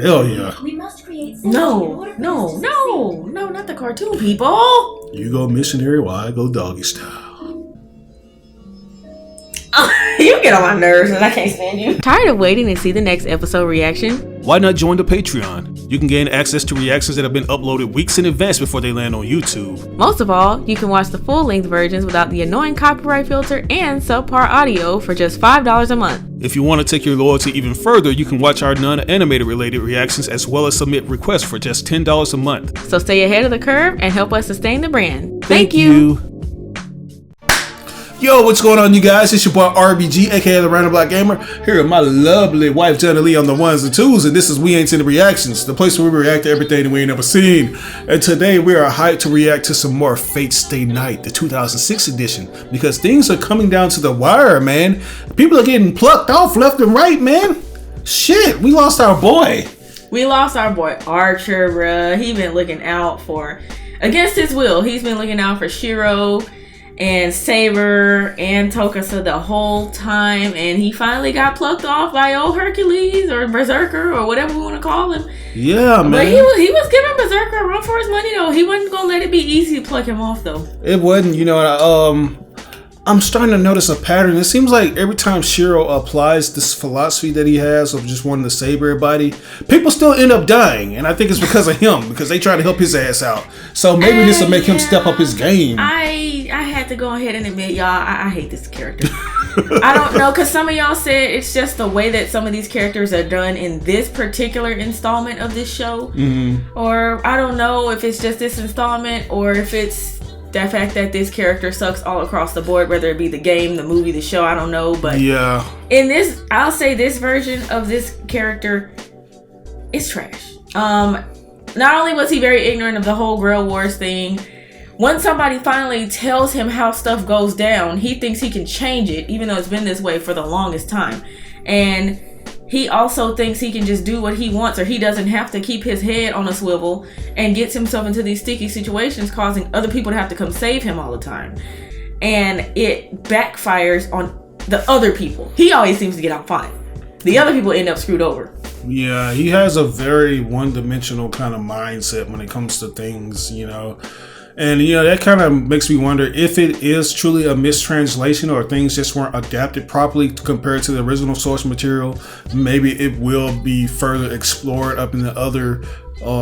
Hell yeah. We must create No, not the cartoon people. You go missionary while I go doggy style. You get on my nerves and I can't stand you. Tired of waiting to see the next episode reaction? Why not join the Patreon? You can gain access to reactions that have been uploaded weeks in advance before they land on YouTube. Most of all, you can watch the full-length versions without the annoying copyright filter and subpar audio for just $5 a month. If you want to take your loyalty even further, you can watch our non-animated related reactions as well as submit requests for just $10 a month. So stay ahead of the curve and help us sustain the brand. Thank you. Yo, what's going on, you guys? It's your boy RBG, aka the Random Black Gamer, here with my lovely wife Jenna Lee on the ones and twos, and this is We Ain't Seen the Reactions, the place where we react to everything that we ain't never seen. And today we are hyped to react to some more Fate Stay Night, the 2006 edition, because things are coming down to the wire, man. People are getting plucked off left and right, man. Shit, we lost our boy. We lost our boy Archer, bruh. He been looking out for, against his will, he's been looking out for Shirou and Saber and Tokusa the whole time, and he finally got plucked off by old Hercules or Berserker or whatever we want to call him. Yeah, man. But he was giving Berserker a run for his money though. He wasn't gonna let it be easy to pluck him off though. It wasn't, I'm starting to notice a pattern. It seems like every time Shirou applies this philosophy that he has of just wanting to save everybody, people still end up dying. And I think it's because of him, because they try to help his ass out. So maybe this will make him step up his game. I had to go ahead and admit, y'all, I hate this character. I don't know, because some of y'all said it's just the way that some of these characters are done in this particular installment of this show. Mm-hmm. Or I don't know if it's just this installment or if it's the fact that this character sucks all across the board, whether it be the game, the movie, the show, I don't know. But yeah, in this, I'll say this version of this character is trash. Not only was he very ignorant of the whole Grail Wars thing, once somebody finally tells him how stuff goes down, he thinks he can change it, even though it's been this way for the longest time. And he also thinks he can just do what he wants, or he doesn't have to keep his head on a swivel, and gets himself into these sticky situations, causing other people to have to come save him all the time. And it backfires on the other people. He always seems to get out fine. The other people end up screwed over. Yeah, he has a very one-dimensional kind of mindset when it comes to things, And, that kind of makes me wonder if it is truly a mistranslation or things just weren't adapted properly compared to the original source material. Maybe it will be further explored up in the other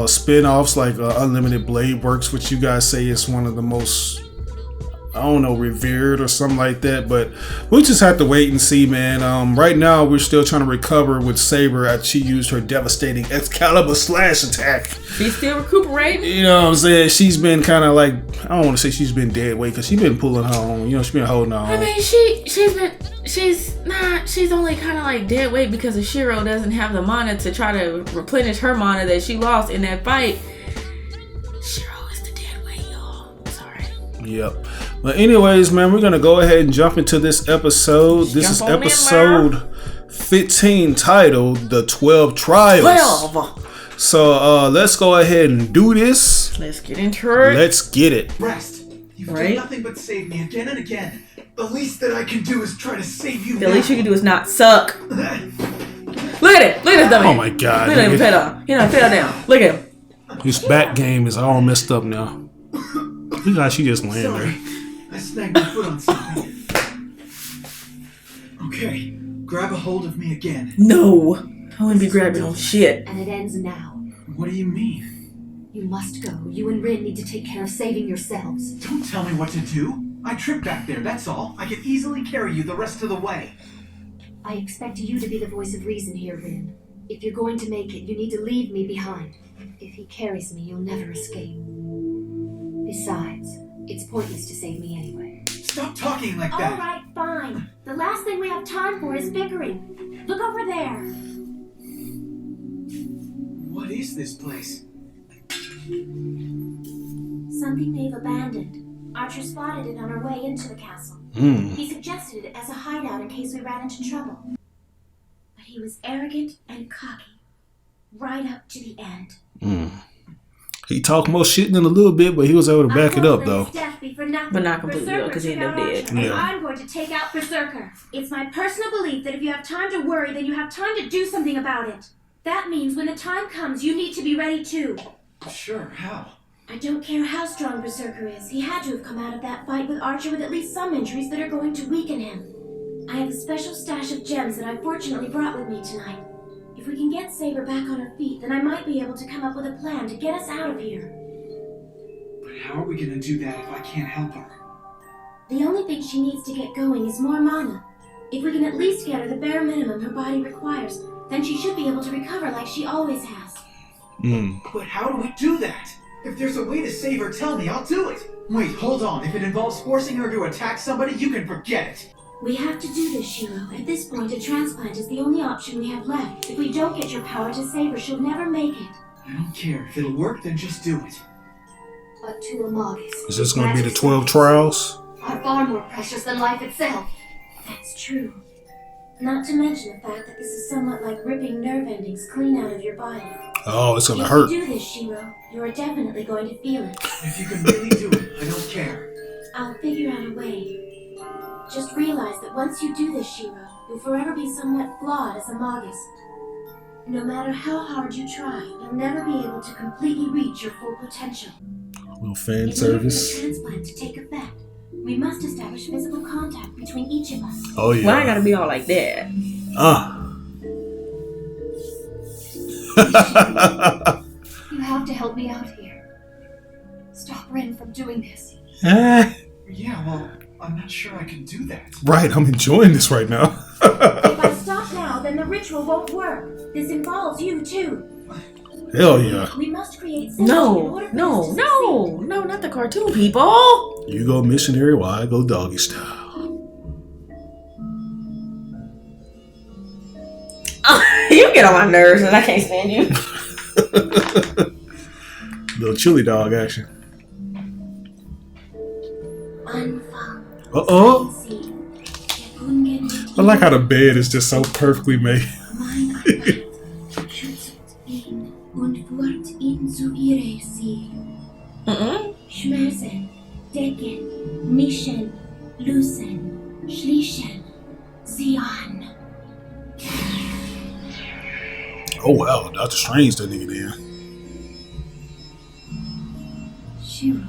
spin-offs like Unlimited Blade Works, which you guys say is one of the most, revered or something like that. But we'll just have to wait and see, man. Right now, we're still trying to recover with Saber after she used her devastating Excalibur slash attack. She's still recuperating. You know what I'm saying? She's been kind of like, I don't want to say she's been dead weight because she's been pulling her own. She's been holding her own. I mean, she's only kind of like dead weight because Shirou doesn't have the mana to try to replenish her mana that she lost in that fight. Shirou is the dead weight, y'all. Sorry. Yep. But anyways, man, we're going to go ahead and jump into this episode. This is episode 15 titled The 12 Trials. 12! So let's go ahead and do this. Let's get into it. Let's get it. Rest. You've done nothing but save me again and again. The least that I can do is try to save you. The least you can do is not suck. Look at it. Look at this dummy. Oh my god. Look at him fell. He done fell down. Look at him. His back game is all messed up now. Look how she just laying there. I snagged my foot on something. Okay, grab a hold of me again. No. I wouldn't be grabbing on shit. And it ends now. What do you mean? You must go. You and Rin need to take care of saving yourselves. Don't tell me what to do. I tripped back there, that's all. I can easily carry you the rest of the way. I expect you to be the voice of reason here, Rin. If you're going to make it, you need to leave me behind. If he carries me, you'll never escape. Besides, it's pointless to save me anyway. Stop talking like that! Alright, fine. The last thing we have time for is bickering. Look over there. What is this place? Something they've abandoned. Archer spotted it on our way into the castle. He suggested it as a hideout in case we ran into trouble. But he was arrogant and cocky. Right up to the end. He talked more shit than a little bit, but he was able to back it up, though. But not completely, though, because he ended up dead. Yeah. I'm going to take out Berserker. It's my personal belief that if you have time to worry, then you have time to do something about it. That means when the time comes, you need to be ready too. Sure, how? I don't care how strong Berserker is. He had to have come out of that fight with Archer with at least some injuries that are going to weaken him. I have a special stash of gems that I fortunately brought with me tonight. If we can get Saber back on her feet, then I might be able to come up with a plan to get us out of here. But how are we gonna do that if I can't help her? The only thing she needs to get going is more mana. If we can at least get her the bare minimum her body requires, then she should be able to recover like she always has. But how do we do that? If there's a way to save her, tell me, I'll do it. Wait, hold on. If it involves forcing her to attack somebody, you can forget it. We have to do this, Shirou. At this point, a transplant is the only option we have left. If we don't get your power to save her, she'll never make it. I don't care. If it'll work, then just do it. But to a Magus, Is this going to be the 12 trials? are far more precious than life itself. That's true. Not to mention the fact that this is somewhat like ripping nerve endings clean out of your body. Oh, it's going to If hurt. you do this, Shirou, you are definitely going to feel it. If you can really do it, I don't care. I'll figure out a way. Just realize that once you do this, Shirou, you'll forever be somewhat flawed as a Magus. No matter how hard you try, you'll never be able to completely reach your full potential. A little fan In order for the service. transplant to take effect, we must establish physical contact between each of us. Oh, yeah. Why I gotta be all like that? You have to help me out here. Stop Ren from doing this. Yeah, well, I'm not sure I can do that. Right, I'm enjoying this right now. If I stop now, then the ritual won't work. This involves you, too. Hell yeah. We must create synergy in order for this to succeed. No, not the cartoon people. You go missionary while I go doggy style. You get on my nerves and I can't stand you. Little chili dog action. Uh-oh. I like how the bed is just so perfectly made. Schmerzen, Decken, Mischen, Lucen, Schlichen, Zion. Oh wow, Dr. Strange that nigga there. Shirou.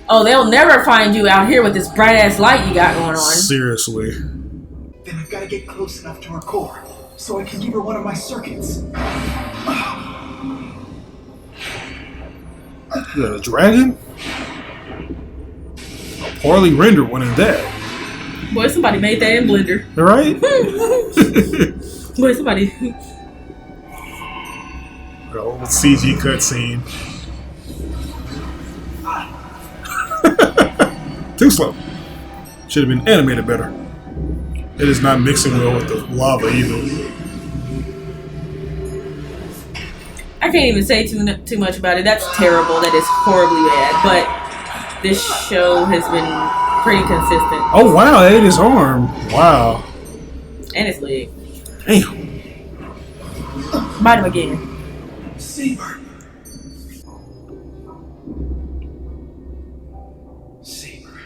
Oh, they'll never find you out here with this bright ass light you got going on. Seriously. Then I've got to get close enough to her core, so I can give her one of my circuits. You got a dragon? A poorly rendered one at that. Boy, somebody made that in Blender. Right? Boy, somebody. The old CG cutscene. Too slow. Should have been animated better. It is not mixing well with the lava either. I can't even say too much about it. That's terrible. That is horribly bad. But this show has been pretty consistent. Oh wow, it ate his arm. Wow. And his leg. Damn. Bite him again. Saber. Saber.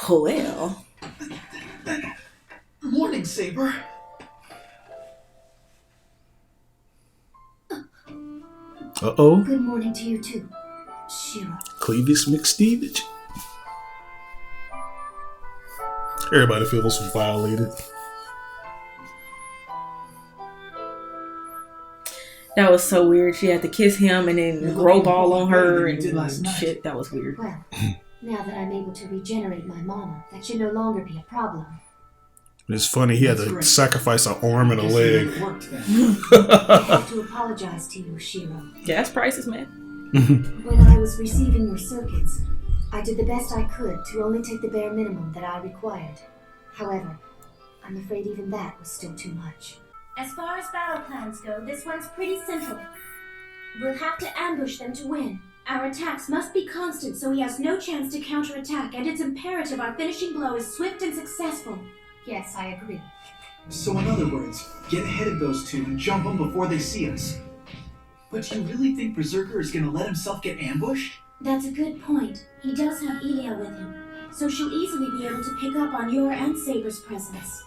Well. Morning, Saber. Uh-oh. Good morning to you too, Shirou. Clevis McSteevage. Everybody feels violated. That was so weird. She had to kiss him and then grow ball on her and shit. That was weird. Well, now that I'm able to regenerate my mana, that should no longer be a problem. It's funny, he had to sacrifice an arm and a leg. I have to apologize to you, Shirou. Gas prices, man. When I was receiving your circuits, I did the best I could to only take the bare minimum that I required. However, I'm afraid even that was still too much. As far as battle plans go, this one's pretty simple. We'll have to ambush them to win. Our attacks must be constant so he has no chance to counterattack, and it's imperative our finishing blow is swift and successful. Yes, I agree. So in other words, get ahead of those two and jump them before they see us. But you really think Berserker is gonna let himself get ambushed? That's a good point. He does have Elia with him, so she'll easily be able to pick up on your and Saber's presence.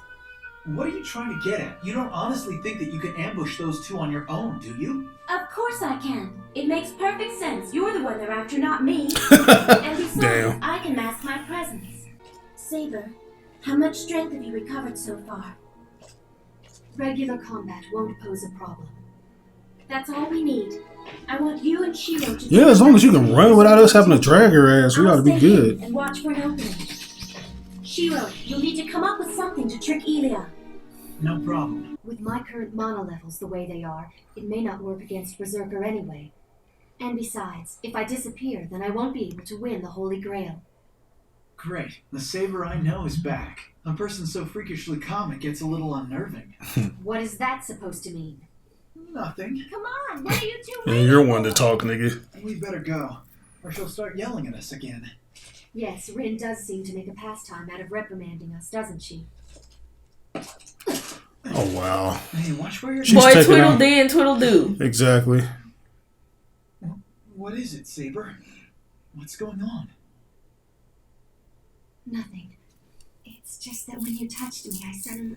What are you trying to get at? You don't honestly think that you can ambush those two on your own, do you? Of course I can. It makes perfect sense. You're the one they're after, not me. And besides, Damn. I can mask my presence. Saber, how much strength have you recovered so far? Regular combat won't pose a problem. That's all we need. I want you and Shirou to... Yeah, as long as you can run without us having to drag her ass, we ought to be good. And watch for an opening. Shirou, you'll need to come up with something to trick Elia. No problem. With my current mana levels the way they are, it may not work against Berserker anyway. And besides, if I disappear, then I won't be able to win the Holy Grail. Great. The Saber I know is back. A person so freakishly calm it gets a little unnerving. What is that supposed to mean? Nothing. Come on, what are you two Yeah, waiting you're one for? to talk, nigga. We better go, or she'll start yelling at us again. Yes, Rin does seem to make a pastime out of reprimanding us, doesn't she? Oh, wow. Hey, watch where you're She's Boy, taking twiddle on- dee and twiddle do. Exactly. What is it, Saber? What's going on? Nothing. It's just that when you touched me, I suddenly...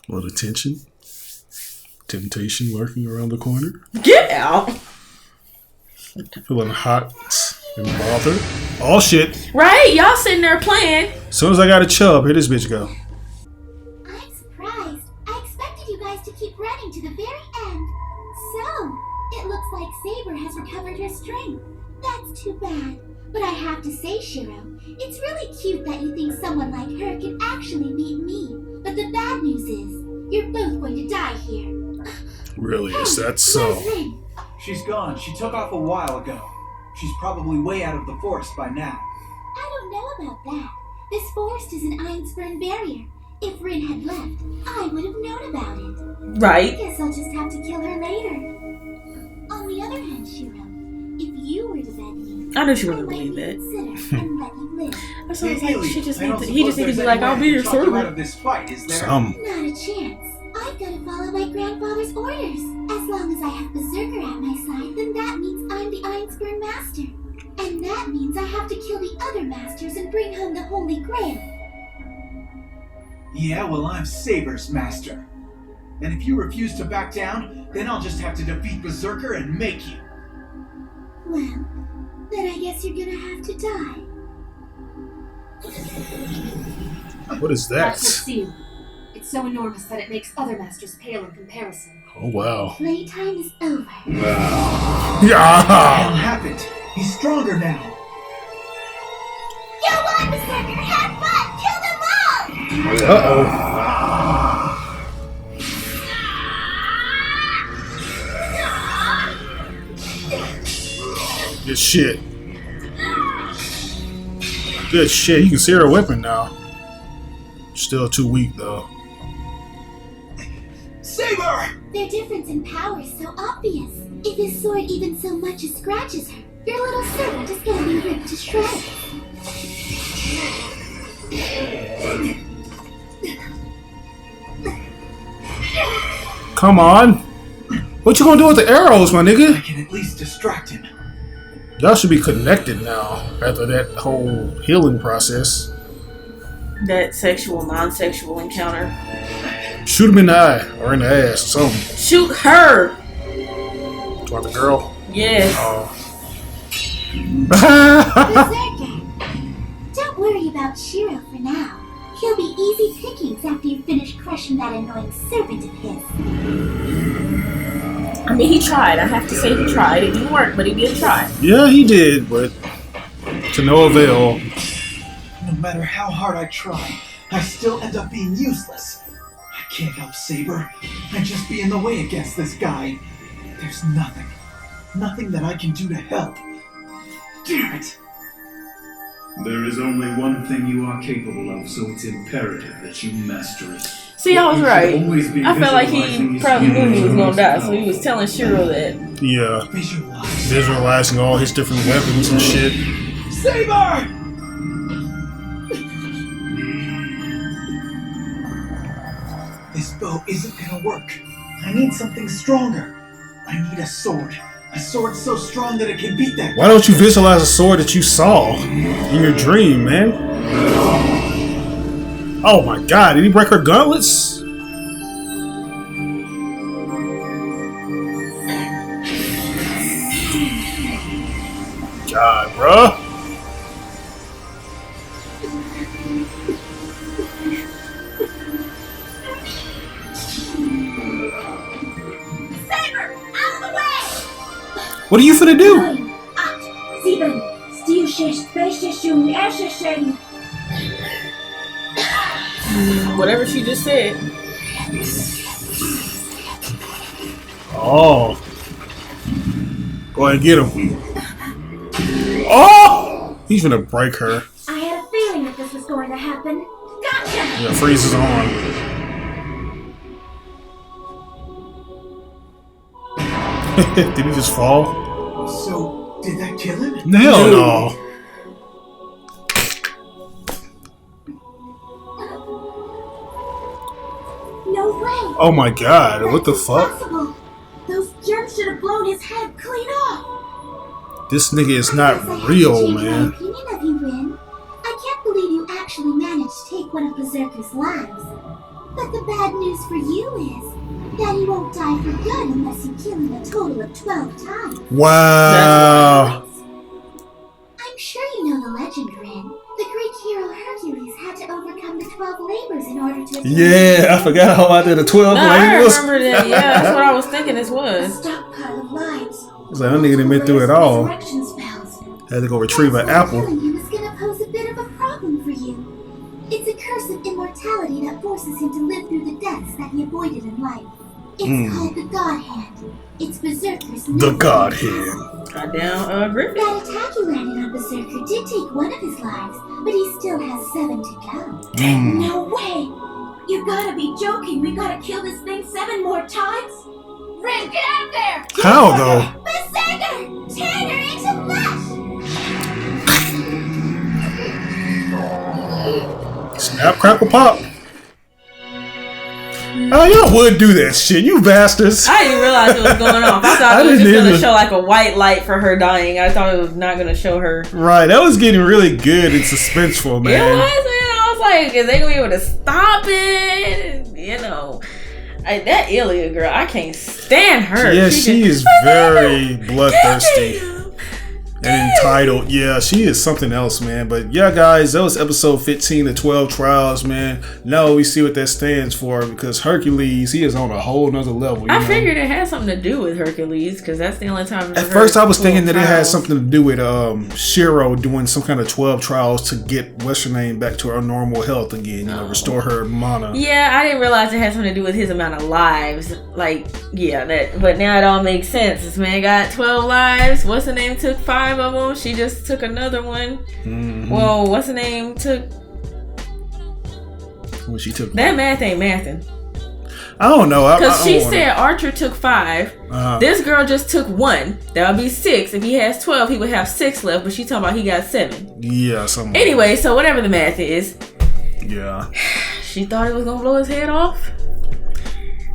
What attention. Temptation lurking around the corner. Get out. Feeling hot and bothered. Oh, shit. Right? Y'all sitting there playing. As soon as I got a chub, here this bitch go. I'm surprised. I expected you guys to keep running to the very end. So, it looks like Saber has recovered her strength. That's too bad. But I have to say, Shirou, it's really cute that you think someone like her can actually beat me. But the bad news is, you're both going to die here. Really, is that Where's so? Rin? She's gone. She took off a while ago. She's probably way out of the forest by now. I don't know about that. This forest is an Einspurn barrier. If Rin had left, I would have known about it. Right. Guess I'll just have to kill her later. On the other hand, Shirou, if you were to beg me, I knew she I wouldn't might believe it. reconsider and let you live. That's what I was like, Haley, she just I needs don't to, he just suppose needs to be there's like, any I'll be way your to talk you out servant. of this fight, is there? Some. Not a chance. I've got to follow my grandfather's orders. As long as I have Berserker at my side, then that means I'm the Einspurn Master. And that means I have to kill the other masters and bring home the Holy Grail. Yeah, well, I'm Saber's master. And if you refuse to back down, then I'll just have to defeat Berserker and make you. Well, then I guess you're gonna have to die. What is That's her that? seal. It's so enormous that it makes other masters pale in comparison. Oh, wow. Playtime is over. Yeah. What happened? He's stronger now. You won, Berserker! Have fun! Kill them all! Uh-oh. Good shit. Good shit. You can see her weapon now. Still too weak, though. Saber! Their difference in power is so obvious. If his sword even so much as scratches her, your little servant is gonna be ripped to shreds. Come on. What you gonna do with the arrows, my I nigga? can at least distract him. Y'all should be connected now after that whole healing process. That sexual, non-sexual encounter. Shoot him in the eye or in the ass or something. Shoot her. Want the girl? Yes. Oh. Berserker! Don't worry about Shirou for now. He'll be easy pickings after you finish crushing that annoying serpent of his. I mean, he tried. I have to say he tried. It didn't work, but he did try. Yeah, he did, but to no avail. No matter how hard I try, I still end up being useless. I can't help Saber. I just be in the way against this guy. There's nothing that I can do to help. Damn it! There is only one thing you are capable of, so it's imperative that you master it. See, I was You should right. always be I felt like visualizing he his probably knew he was gonna die, so he powerful. was telling Shirou that. Yeah, Visualize. visualizing all his different weapons and shit. Saber! This bow isn't gonna work. I need something stronger. I need a sword. A sword so strong that it can beat that. Why don't you visualize a sword that you saw in your dream, man? Oh my god, did he break her gauntlets? God, bruh. Saber, out of the way! What are you finna do? 9, 8, 7, Stil 6, 5, 6, 7, 6. Whatever she just said. Oh. Go ahead and get him. Oh! He's gonna break her. I had a feeling that this was going to happen. Gotcha! Yeah, freeze his arm. Did he just fall? So, did that kill him? Hell no. No way! Oh my god, what the fuck? Impossible. Those germs should have blown his head clean off. This nigga is I not guess I have to real, change my man. opinion of you, Rin. I can't believe you actually managed to take one of Berserker's lives. But the bad news for you is that he won't die for good unless you kill him a total of 12 times. Wow. I'm sure you know the legend, Rin. The Greek hero Hercules had to overcome the 12 labors in order to attain Yeah, I forgot how I did the 12 No, I labels. remember that. Yeah, that's what I was thinking this a was. stockpile of lives. It's like, that nigga done been through it all. Resurrection spells. Had to go retrieve an apple. Killing him is gonna pose a bit of a problem for you. It's a curse of immortality that forces him to live through the deaths that he avoided in life. It's called the God Hand. It's Berserker's The name. Godhead. Goddamn, Griffin. That attack you landed on Berserker did take one of his lives, but he still has 7 to go. No way! You gotta be joking. We gotta kill this thing 7 more times? Rin, get out of there! How though? Berserker! Turn her into mush! Snap, crackle, pop. Oh, y'all would do that shit, you bastards. I didn't realize it was going off. I thought I it was just didn't going to either. show like a white light for her dying. I thought it was not going to show her. Right, that was getting really good and suspenseful, It man. was, man. I was like, is they going to be able to stop it? You know. That Ilya girl, I can't stand her. Yeah, she just- is very bloodthirsty and entitled. Yeah, she is something else, man. But yeah, guys, that was episode 15 of 12 Trials, man. Now we see what that stands for because Hercules, he is on a whole nother level. I figured it had something to do with Hercules because that's the only time. I've At heard first, I was thinking 12 that it had trials. something to do with Shirou doing some kind of 12 trials to get what's her name back to her normal health again, you know, restore her mana. Yeah, I didn't realize it had something to do with his amount of lives. Like, yeah, that. But now it all makes sense. This man got 12 lives. What's her name took 5 of them. She just took another one. Mm-hmm. Well, what's her name took. When she took That math ain't mathing. I don't know. Because she don't said Archer took 5. Uh-huh. This girl just took 1. That would be 6. If he has 12, he would have 6 left. But she talking about he got 7. Yeah, something. Anyway, so whatever the math is, Yeah. she thought it was gonna blow his head off,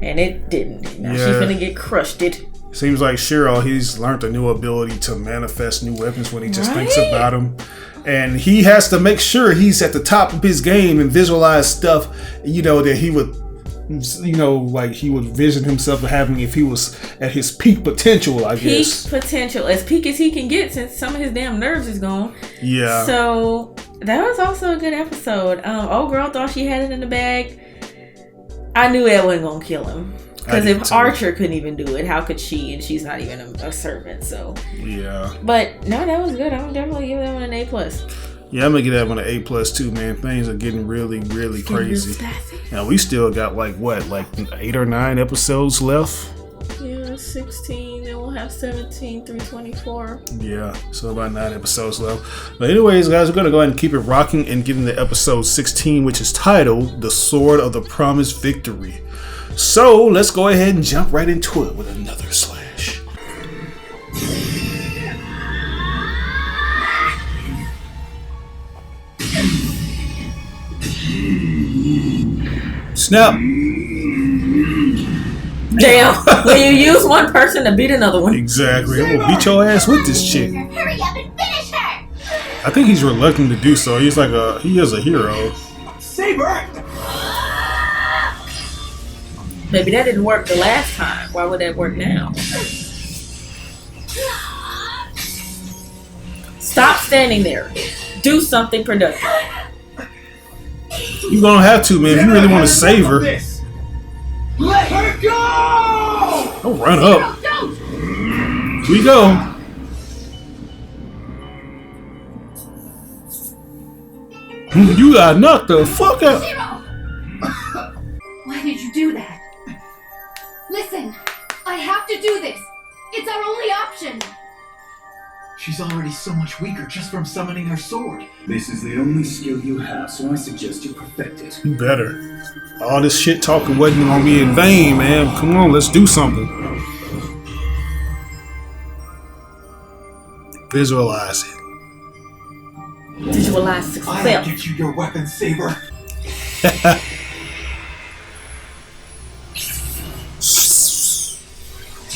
and it didn't. Now she Yeah. finna get crushed. It. Seems like Shirou, he's learned a new ability to manifest new weapons when he just thinks Right. about them. And he has to make sure he's at the top of his game and visualize stuff, you know, that he would, you know, like he would vision himself having if he was at his peak potential, I Peak guess. potential, as peak as he can get, since some of his damn nerves is gone. Yeah. So that was also a good episode. Old girl thought she had it in the bag. I knew that wasn't gonna kill him. Because did if too. Archer couldn't even do it, how could she? And she's not even a servant. So, Yeah. but no, that was good. I'm definitely give that one an A+. Yeah, I'm gonna get that one an A+ too, man. Things are getting really, really crazy. Now we still got like 8 or 9 episodes left. Yeah, 16. Then we'll have 17 through 24. Yeah, so about 9 episodes left. But anyways, guys, we're gonna go ahead and keep it rocking and get into episode 16, which is titled "The Sword of the Promised Victory." So let's go ahead and jump right into it with another slash. Snap! Damn. When you use one person to beat another one. Exactly. I'm gonna beat your ass with this chick. Hurry up and finish her! I think he's reluctant to do so. He is a hero. Saber! Maybe that didn't work the last time. Why would that work now? Stop standing there. Do something productive. You're gonna have to, man. If you really want to save her. Let her go! Don't run up. Don't! Here we go. You got knocked the fuck out. Shirou! Why did you do that? Listen, I have to do this. It's our only option. She's already so much weaker just from summoning her sword. This is the only skill you have, so I suggest you perfect it. You better. All this shit talking wasn't gonna be in vain, man. Come on, let's do something. Visualize it. Visualize I'll success. get you your weapon, Saber.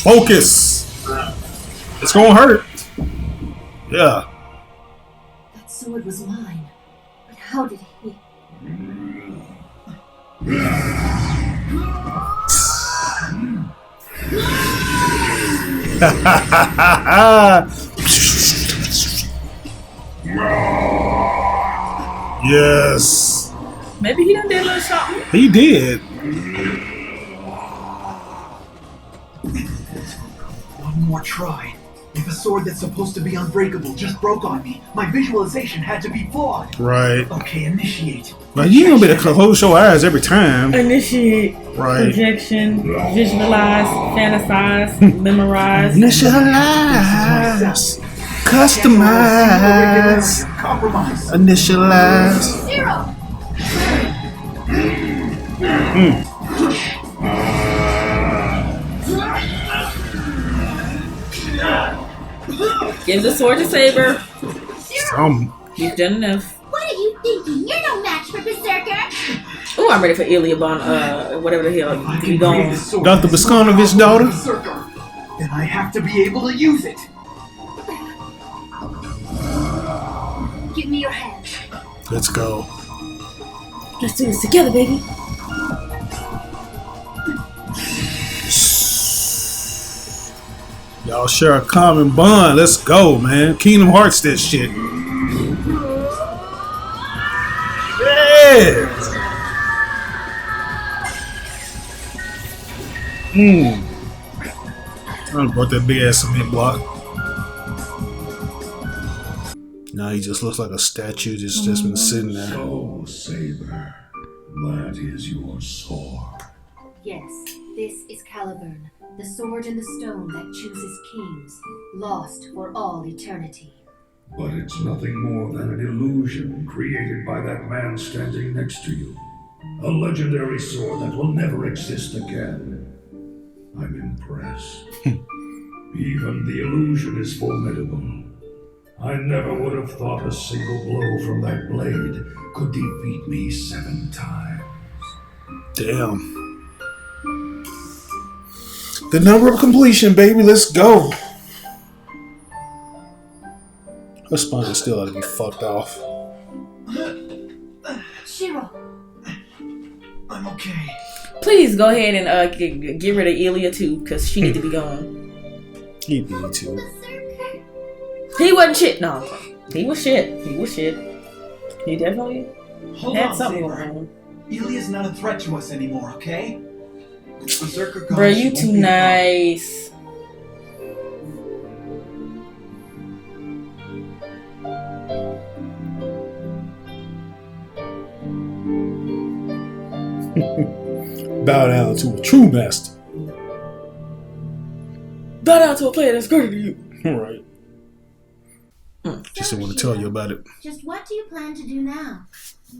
Focus. It's gonna hurt. Yeah. That sword was mine. But how did he... Yes. Maybe he done did a little something. He did. One more try. If a sword that's supposed to be unbreakable just broke on me, my visualization had to be flawed. Right. Okay, initiate. But you ain't gonna be able to close your eyes every time. Initiate. Right. Projection. Visualize. Fantasize. Memorize. Initialize. Customize. Compromise. Initialize. Shirou! Give the sword to Saber. You've done enough. What are you thinking? You're no match for Berserker! Oh, I'm ready for Iliabon, whatever the hell. If I Be can gone. create a sword Dr. that's Boskonovich's daughter? Berserker, then I have to be able to use it. Give me your hand. Let's go. Let's do this together, baby. Y'all share a common bond. Let's go, man. Kingdom Hearts that shit. Yes. I brought that big ass cement block. Now he just looks like a statue just been sitting there. So, Saber, that is your sword. Yes, this is Caliburn, the sword in the stone that chooses kings, lost for all eternity. But it's nothing more than an illusion created by that man standing next to you. A legendary sword that will never exist again. I'm impressed. Even the illusion is formidable. I never would have thought a single blow from that blade could defeat me 7 times. Damn. The number of completion, baby. Let's go. Her spine still ought to be fucked off. Shirou! I'm okay. Please go ahead and get rid of Ilia too, because she need to be gone. He need to. Berserker? He wasn't shit. No, he was shit. He was shit. He definitely Hold had on, something Saber. going on. Ilia's not a threat to us anymore, okay? If Berserker goes, Bro, she you won't too be a problem. nice. Bow down to a true master. Bow down to a player that's greater than you. Right. Just didn't want to tell you about it. Just what do you plan to do now?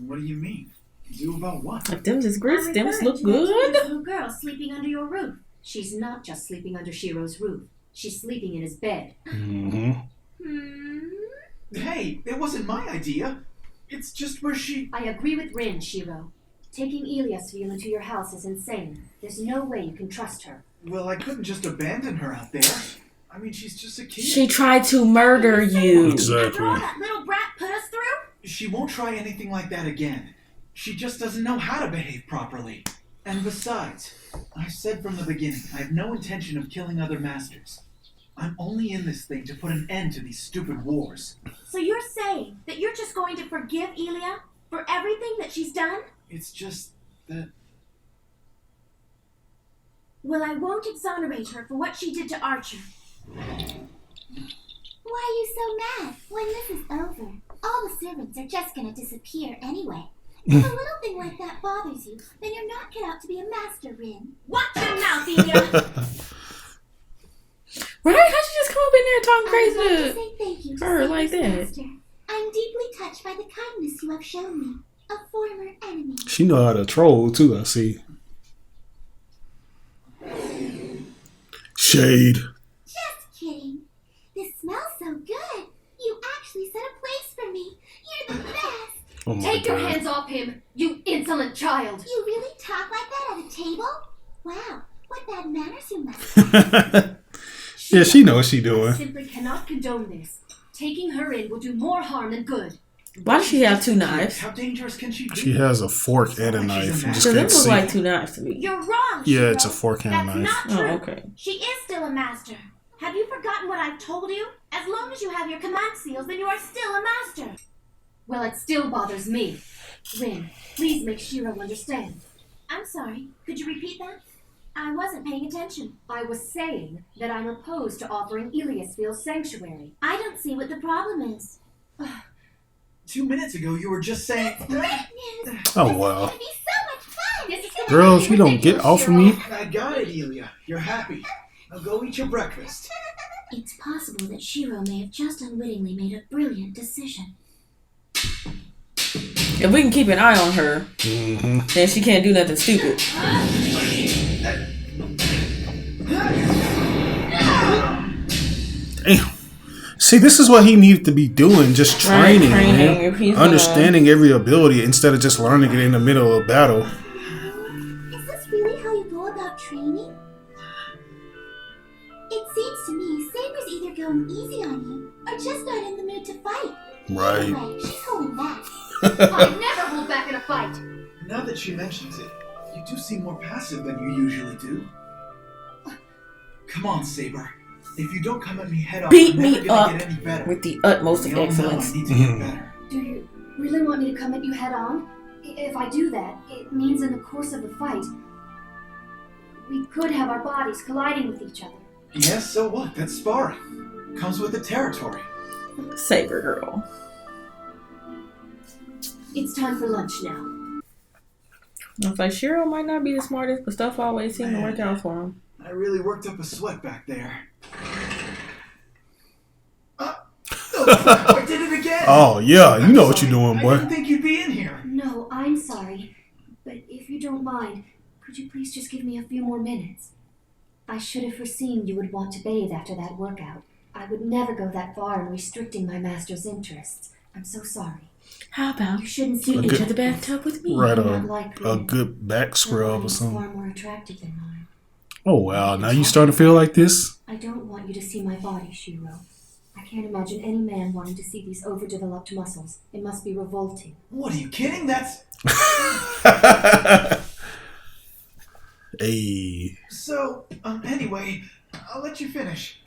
What do you mean? Do about what? If them just grits, them I'm look referring to that good. little girl sleeping under your roof. She's not just sleeping under Shirou's roof. She's sleeping in his bed. Mm-hmm. Hmm? Hey, it wasn't my idea. It's just where she... I agree with Rin, Shirou. Taking Iliasville into your house is insane. There's no way you can trust her. Well, I couldn't just abandon her out there. I mean, she's just a kid. She tried to murder you. Exactly. After all that little brat put us through? She won't try anything like that again. She just doesn't know how to behave properly. And besides, I said from the beginning, I have no intention of killing other masters. I'm only in this thing to put an end to these stupid wars. So you're saying that you're just going to forgive Ilia for everything that she's done? It's just that... Well, I won't exonerate her for what she did to Archer. Why are you so mad? When this is over, all the servants are just gonna disappear anyway. If a little thing like that bothers you, then you're not cut out to be a master, Rin. Watch your mouth, Ilia! Right? How'd she just come up in there talking I crazy would like to to say thank you to her like Saber's that? master. I'm deeply touched by the kindness you have shown me, a former enemy. She know how to troll too, I see. Shade. Just kidding. This smells so good. You actually set a place for me. You're the best. Oh my Take your God. hands off him, you insolent child! You really talk like that at a table? Wow, what bad manners you must have. Yeah, she knows what she doing. Simply cannot condone this. Taking her in will do more harm than good. Why does she have two knives? How dangerous can she be? She has a fork and a knife. You just So them can't look see. like two knives to me. You're wrong, Yeah, Shiro. it's a fork and a That's knife. not true. Oh, okay. She is still a master. Have you forgotten what I've told you? As long as you have your command seals, then you are still a master. Well, it still bothers me. Rin, please make Shiro understand. I'm sorry. Could you repeat that? I wasn't paying attention. I was saying that I'm opposed to offering Iliasville sanctuary. I don't see what the problem is. 2 minutes ago, you were just saying... Great news! Oh, wow. This is gonna be so much fun! This is gonna Girls, you don't get off of me. I got it, Ilia. You're happy. Now go eat your breakfast. It's possible that Shiro may have just unwittingly made a brilliant decision. If we can keep an eye on her, then she can't do nothing stupid. Damn. See, this is what he needed to be doing, just training, man. If he's Understanding every ability instead of just learning it in the middle of battle. Is this really how you go about training? It seems to me Saber's either going easy on you or just not in the mood to fight. Right. Anyway, she's holding back. I never hold back in a fight. Now that she mentions it, you do seem more passive than you usually do. Come on, Saber. If you don't come at me head on, Beat I'm never me gonna up get any better. with the utmost We of all know excellence. I need to get better. Do you really want me to come at you head on? If I do that, it means in the course of the fight, we could have our bodies colliding with each other. Yes, so what? That's sparring. Comes with the territory. Saber girl. It's time for lunch now. I was like, Shiro might not be the smartest, but stuff always seemed to work out for him. I really worked up a sweat back there. Oh, I did it again! Oh, yeah. You know what Sorry, you're doing, I boy. didn't think you'd be in here. No, I'm sorry. But if you don't mind, could you please just give me a few more minutes? I should have foreseen you would want to bathe after that workout. I would never go that far in restricting my master's interests. I'm so sorry. How about You shouldn't you see enter the bathtub with me? Right, Not like a Rin. good back Her scrub mind or is something. far more attractive than mine. Oh, wow. Now you starting to feel like this? I don't want you to see my body, Shiro. I can't imagine any man wanting to see these overdeveloped muscles. It must be revolting. What, are you kidding? That's... Hey. So, anyway, I'll let you finish.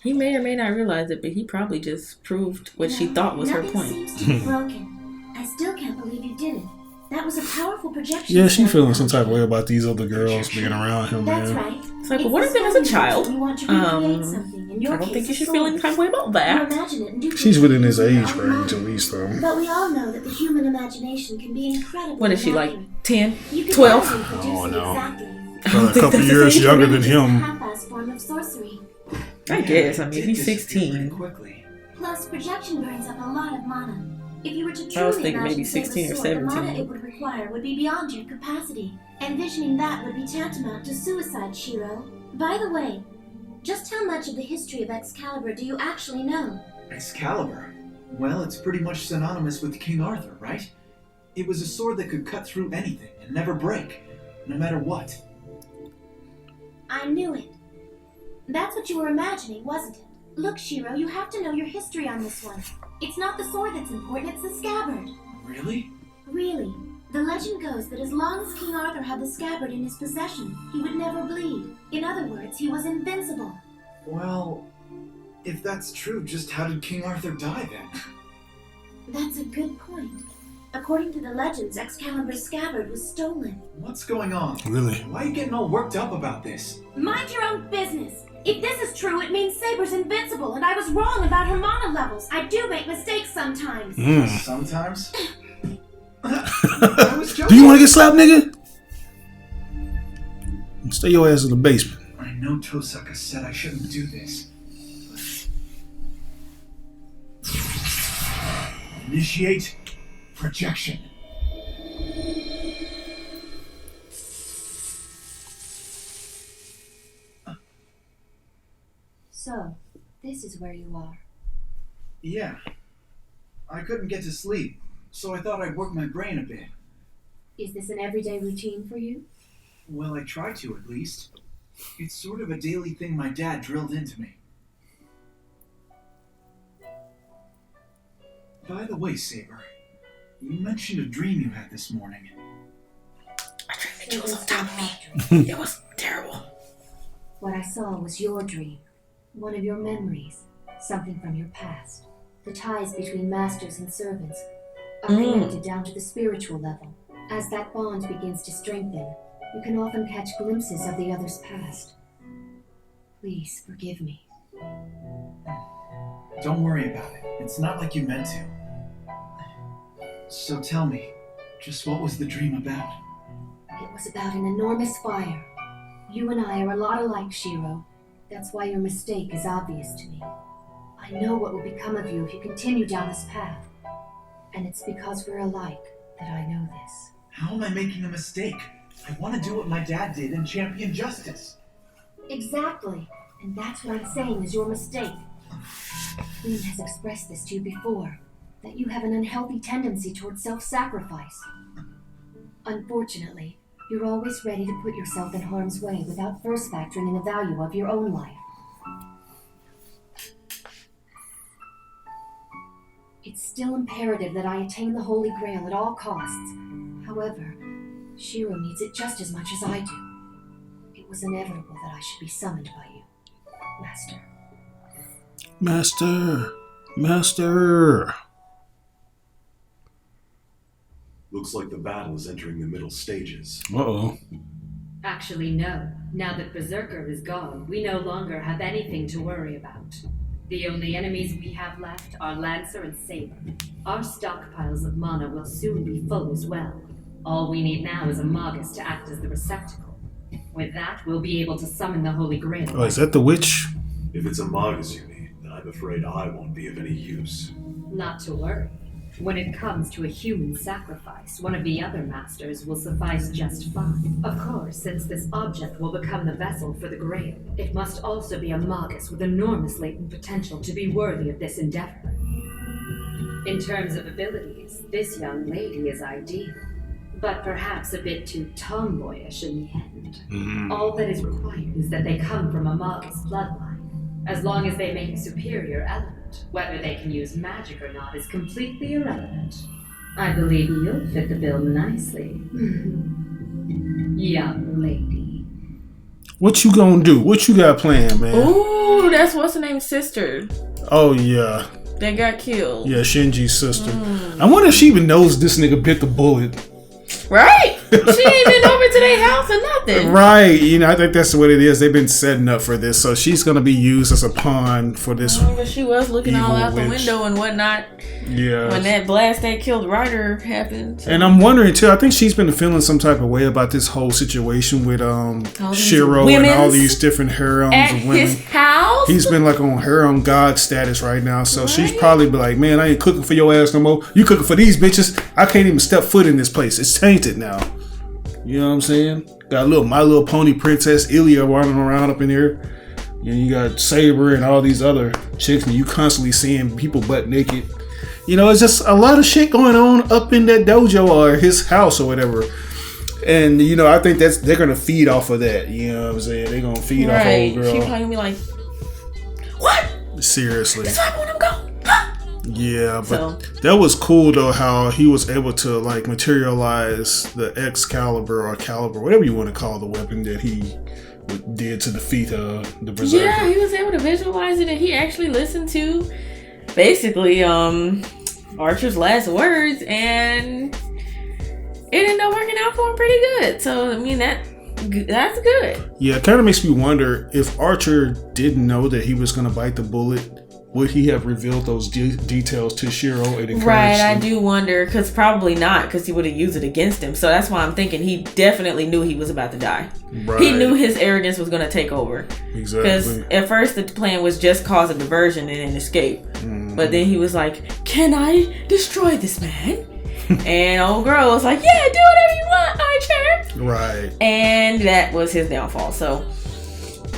He may or may not realize it, but he probably just proved what she thought was her Nothing point. seems to be broken. I still can't believe you did it. That was a powerful projection. Yeah, she spell. feeling some type of way about these other girls being around him, That's man. right. It's like, well, what if them as a child? You want to recreate something. In your I don't case, think you a should sword. feel any type of way about You that. imagine it and do She's within his things age in your own range, at mind. least, though. But we all know that the human imagination can be incredible. What is she, like 10? You can 12? never reproduce Oh, it no. exactly. Probably a think couple that's the years thing. younger than It's a him. half-assed form of sorcery. I guess. I it mean, did he's disappear pretty 16. quickly. Plus, projection burns up a lot of mana. If you were to truly I was thinking maybe imagine Saber's 16 or sword, the mana 17. it would require would be beyond your capacity. Envisioning that would be tantamount to suicide, Shiro. By the way, just how much of the history of Excalibur do you actually know? Excalibur? Well, it's pretty much synonymous with King Arthur, right? It was a sword that could cut through anything and never break, no matter what. I knew it. That's what you were imagining, wasn't it? Look, Shirou, you have to know your history on this one. It's not the sword that's important, it's the scabbard. Really? Really. The legend goes that as long as King Arthur had the scabbard in his possession, he would never bleed. In other words, he was invincible. Well, if that's true, just how did King Arthur die then? That's a good point. According to the legends, Excalibur's scabbard was stolen. What's going on? Really? Why are you getting all worked up about this? Mind your own business. If this is true, it means Saber's invincible, and I was wrong about her mana levels. I do make mistakes sometimes. Sometimes? I was joking. Do you want to get slapped, nigga? Stay your ass in the basement. I know Tosaka said I shouldn't do this. Initiate projection. So, this is where you are. Yeah. I couldn't get to sleep, so I thought I'd work my brain a bit. Is this an everyday routine for you? Well, I try to, at least. It's sort of a daily thing my dad drilled into me. By the way, Saber, you mentioned a dream you had this morning. I dreamed that you was on top of me. It was terrible. What I saw was your dream. One of your memories. Something from your past. The ties between masters and servants are connected down to the spiritual level. As that bond begins to strengthen, you can often catch glimpses of the other's past. Please forgive me. Don't worry about it. It's not like you meant to. So tell me, just what was the dream about? It was about an enormous fire. You and I are a lot alike, Shirou. That's why your mistake is obvious to me. I know what will become of you if you continue down this path. And it's because we're alike that I know this. How am I making a mistake? I want to do what my dad did and champion justice. Exactly. And that's what I'm saying is your mistake. Queen has expressed this to you before, that you have an unhealthy tendency towards self-sacrifice. Unfortunately, you're always ready to put yourself in harm's way without first factoring in the value of your own life. It's still imperative that I attain the Holy Grail at all costs. However, Shirou needs it just as much as I do. It was inevitable that I should be summoned by you, Master. Master. Looks like the battle is entering the middle stages. Uh-oh. Actually, no. Now that Berserker is gone, we no longer have anything to worry about. The only enemies we have left are Lancer and Saber. Our stockpiles of mana will soon be full as well. All we need now is a Magus to act as the receptacle. With that, we'll be able to summon the Holy Grail. Oh, is that the witch? If it's a Magus you need, then I'm afraid I won't be of any use. Not to worry. When it comes to a human sacrifice, one of the other masters will suffice just fine. Of course, since this object will become the vessel for the Grail, it must also be a Magus with enormous latent potential to be worthy of this endeavor. In terms of abilities, this young lady is ideal, but perhaps a bit too tomboyish in the end. All that is required is that they come from a Magus bloodline. As long as they make a superior element, whether they can use magic or not is completely irrelevant. I believe you'll fit the bill nicely. Young lady. What you gonna do? What you got planned, man? Ooh, that's what's her name's sister Oh, yeah. that got killed. Yeah, Shinji's sister. I wonder if she even knows this nigga bit the bullet. Right? She ain't been over to their house or nothing. Right. You know, I think that's what it is. They've been setting up for this. So she's going to be used as a pawn for this. But she was looking all evil out the witch. window and whatnot Yeah. when that blast that killed Ryder happened. And I'm wondering too, I think she's been feeling some type of way about this whole situation with Shirou and all these different harems at of women. his house. He's been like on harem god status right now. So she's probably be like, man, I ain't cooking for your ass no more. You cooking for these bitches. I can't even step foot in this place. It's tainted now. You know what I'm saying? Got a little My Little Pony princess Ilya running around up in here. And you got Saber and all these other chicks, and you constantly seeing people butt naked. You know, it's just a lot of shit going on up in that dojo or his house or whatever. And, you know, I think they're going to feed off of that. You know what I'm saying? They're going to feed off old girl. She's probably going to be like, what? Seriously. That's why I want him to go. Yeah, but that was cool though, how he was able to like materialize the Excalibur or Caliber, whatever you want to call the weapon that he did to defeat the Berserker. Yeah, he was able to visualize it, and he actually listened to basically Archer's last words, and it ended up working out for him pretty good. So I mean that's good. Yeah, it kind of makes me wonder if Archer didn't know that he was going to bite the bullet. Would he have revealed those details to Shirou and encouraged Right, him? I do wonder, because probably not, because he would have used it against him. So that's why I'm thinking he definitely knew he was about to die. Right. He knew his arrogance was going to take over. Exactly. Because at first the plan was just cause a diversion and then escape. But then he was like, can I destroy this man? And old girl was like, yeah, do whatever you want, Archer. Right. And that was his downfall. So,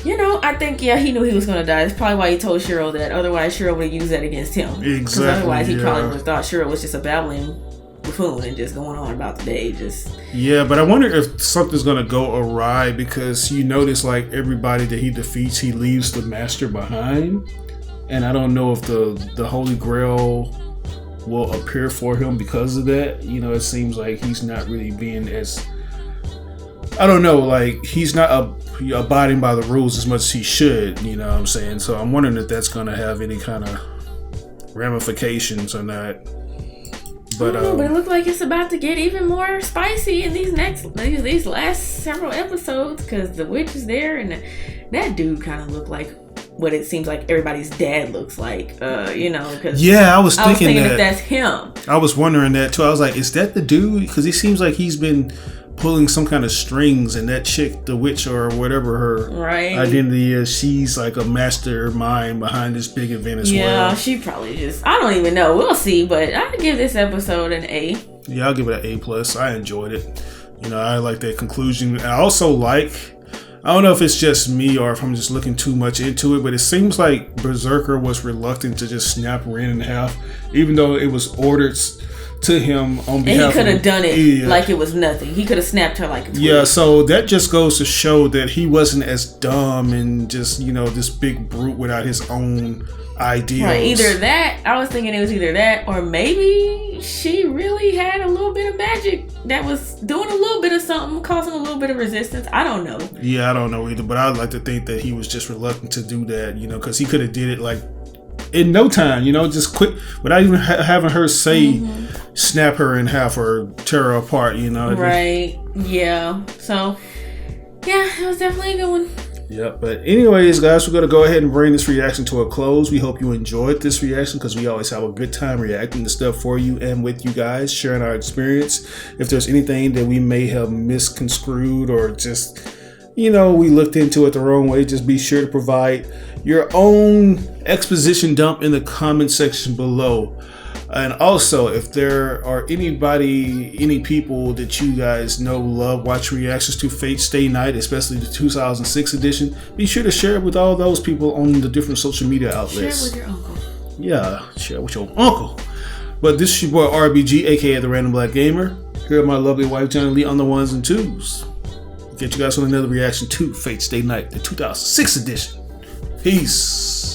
you know, I think, yeah, he knew he was going to die. That's probably why he told Shirou that. Otherwise, Shirou would have used that against him. Exactly. Because otherwise, he probably would have thought Shirou was just a babbling buffoon and just going on about the day. Yeah, but I wonder if something's going to go awry, because you notice, like, everybody that he defeats, he leaves the master behind. And I don't know if the Holy Grail will appear for him because of that. You know, it seems like he's not really being as... I don't know, like, he's not abiding by the rules as much as he should, you know what I'm saying? So I'm wondering if that's going to have any kind of ramifications or not. But it looked like it's about to get even more spicy in these last several episodes, because the witch is there, and that dude kind of looked like what it seems like everybody's dad looks like, you know, because yeah, I was thinking that if that's him. I was wondering that too. I was like, is that the dude? Because he seems like he's been pulling some kind of strings, and that chick, the witch or whatever her identity is, she's like a mastermind behind this big event as well. Yeah, she probably just, I don't even know. We'll see, but I'd give this episode an A. Yeah, I'll give it an A+. I enjoyed it. You know, I like that conclusion. I also like, I don't know if it's just me or if I'm just looking too much into it, but it seems like Berserker was reluctant to just snap Rin in half, even though it was ordered to him on behalf of... And he could have done it like it was nothing. He could have snapped her like a twig. Yeah, so that just goes to show that he wasn't as dumb and just, you know, this big brute without his own ideals. Right, either that, I was thinking it was either that, or maybe she really had a little bit of magic that was doing a little bit of something, causing a little bit of resistance. I don't know. Yeah, I don't know either, but I'd like to think that he was just reluctant to do that, you know, because he could have did it like in no time, you know, just quick, without even having her say snap her in half or tear her apart, you know. Right, yeah. So, yeah, it was definitely a good one. Yep, but anyways, guys, we're going to go ahead and bring this reaction to a close. We hope you enjoyed this reaction, because we always have a good time reacting to stuff for you and with you guys, sharing our experience. If there's anything that we may have misconstrued or just, you know, we looked into it the wrong way, just be sure to provide your own exposition dump in the comment section below. And also, if there are any people that you guys know love watch reactions to Fate Stay Night, especially the 2006 edition, be sure to share it with all those people on the different social media outlets. Share it with your uncle. Yeah, share it with your uncle. But this is your boy RBG, aka The Random Black Gamer. Here are my lovely wife, Johnny Lee, on the ones and twos. Get you guys on another reaction to Fate Stay Night, the 2006 edition. Peace.